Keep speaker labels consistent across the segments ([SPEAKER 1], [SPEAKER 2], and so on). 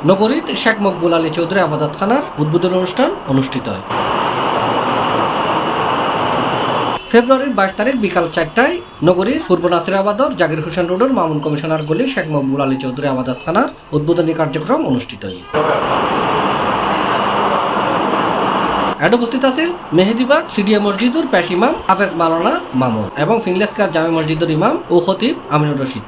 [SPEAKER 1] নগরীত শেখ মকবুল আলী চৌধুরী আবাদতখানার উদ্বোধন অনুষ্ঠান অনুষ্ঠিত হয়। ফেব্রুয়ারির 22 তারিখ বিকাল 4টায় নগরীর পূর্ব নাসিরাবাদর জাকির হোসেন রোডের মামুন কমিশনার গলি শেখ মকবুল আলী চৌধুরী আবাদতখানার উদ্বোধনী কার্যক্রম অনুষ্ঠিত হয়। এড উপস্থিত আছে মেহেদিবাগ সিডিএ মসজিদুর পেশ ইমাম হাফেজ মাওলানা মামুন এবং ফিনলেসকার জামে মসজিদুর ইমাম ও খতিব আমিনুর রশিদ।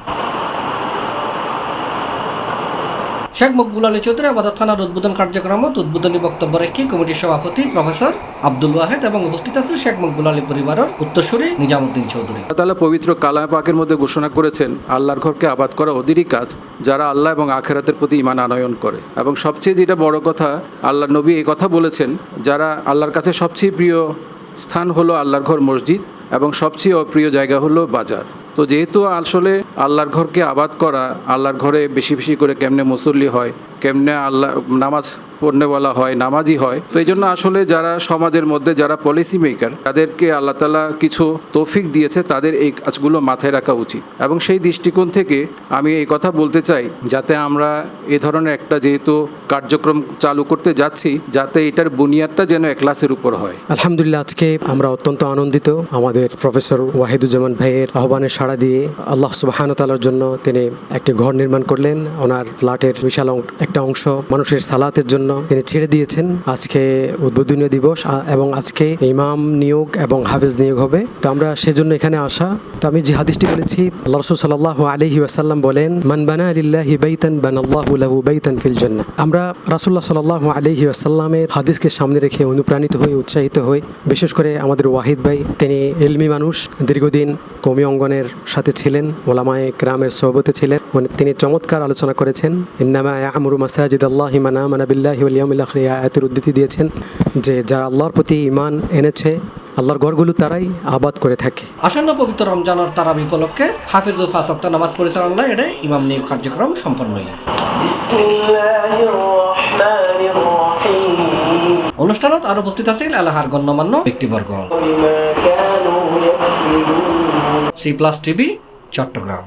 [SPEAKER 1] শেখ মকবুল আলী চৌধুরী আবাদতখানার উদ্বোধন কার্যক্রমত উদ্বোধনী বক্তব্য রেখে কমিটির সভাপতি প্রফেসর আব্দুল ওয়াহেদ এবং উপস্থিত আছে শেখ মকবুল আলী পরিবারের উত্তরসূরি নিজামুদ্দিন চৌধুরী।
[SPEAKER 2] আল্লাহ তাআলা পবিত্র কালাম পাকের মধ্যে ঘোষণা করেছেন, আল্লাহর ঘরকে আবাদ করা ওদেরই কাজ যারা আল্লাহ এবং আখিরাতের প্রতি ঈমান আনয়ন করে। এবং সবচেয়ে যেটা বড় কথা, আল্লাহর নবী এই কথা বলেছেন, যারা আল্লাহর কাছে সবচেয়ে প্রিয় স্থান হলো আল্লাহর ঘর মসজিদ এবং সবচেয়ে অপ্রিয় জায়গা হলো বাজার। তো যেহেতু আসলে আল্লাহর ঘরকে আবাদ করা, আল্লাহর ঘরে বেশি বেশি করে কেমনে মুসল্লি হয়, কেমনে আল্লাহ নামাজ পড়নেওয়ালা হয়, নামাজি হয়, তো এই জন্য আসলে যারা সমাজের মধ্যে যারা পলিসি মেকার তাদেরকে আল্লাহ তাআলা কিছু তৌফিক দিয়েছে, তাদের এই কাজগুলো মাথায় রাখা উচিত। এবং সেই দৃষ্টিকোণ থেকে আমি এই কথা বলতে চাই, যাতে আমরা এ ধরনের একটা যেহেতু কার্যক্রম চালু করতে যাচ্ছি, যাতে এটার বুনিয়াদটা যেন এখলাসের উপর হয়।
[SPEAKER 3] আলহামদুলিল্লাহ, আজকে আমরা অত্যন্ত আনন্দিত। আমাদের প্রফেসর ওয়াহিদুজ্জামান ভাইয়ের আহ্বানে সাড়া দিয়ে আল্লাহ সুবহানাহু ওয়া তাআলার জন্য তিনি একটি ঘর নির্মাণ করলেন। ওনার ফ্ল্যাটের বিশাল একটা অংশ মানুষের সালাতের জন্য তিনি ছেড়ে দিয়েছেন। আজকে উদ্বোধনী দিবস এবং আজকে ইমাম নিয়োগ এবং হাফেজ নিয়োগ হবে। তো আমরা সেজন্য এখানে আসা। তো আমি যে হাদিসটি বলেছি, আল্লাহ রাসূল সাল্লাল্লাহু আলাইহি ওয়াসাল্লাম বলেন, মান বানা লিল্লাহি বাইতান বানাল্লাহু লাহু বাইতান ফিল জান্নাহ। আমরা রাসূলুল্লাহ সাল্লাল্লাহু আলাইহি ওয়াসাল্লামের হাদিসকে সামনে রেখে অনুপ্রাণিত হয়ে উৎসাহিত হই। বিশেষ করে আমাদের ওয়াহিদ ভাই, তিনি ইলমি মানুষ, দীর্ঘদিন কওমি অঙ্গনের সাথে ছিলেন, ওলামায়ে কেরামের সোহবতে ছিলেন। তিনি চমৎকার আলোচনা করেছেন। ইন্নামা ইয়া'মুরু মাসাজিদাল্লাহি মান আমানা বিল্লাহি ওয়াল ইয়াউমিল আখির আয়াতের উদ্ধৃতি দিয়েছেন যে যারা আল্লাহর প্রতি ঈমান এনেছে, আল্লাহর ঘরগুলো তারাই আবাদ করে থাকে।
[SPEAKER 1] আসন্ন পবিত্র রমজানের তারাবি উপলক্ষে হাফেজ ও ফাঁস ওয়াক্ত নামাজ পরিচালনায় এটা ইমাম নিয়োগ কার্যক্রম সম্পন্ন হয়। অনুষ্ঠানত আর উপস্থিত আছে এলাকার গণ্যমান্য ব্যক্তিবর্গ। C+ TV, Chittagong.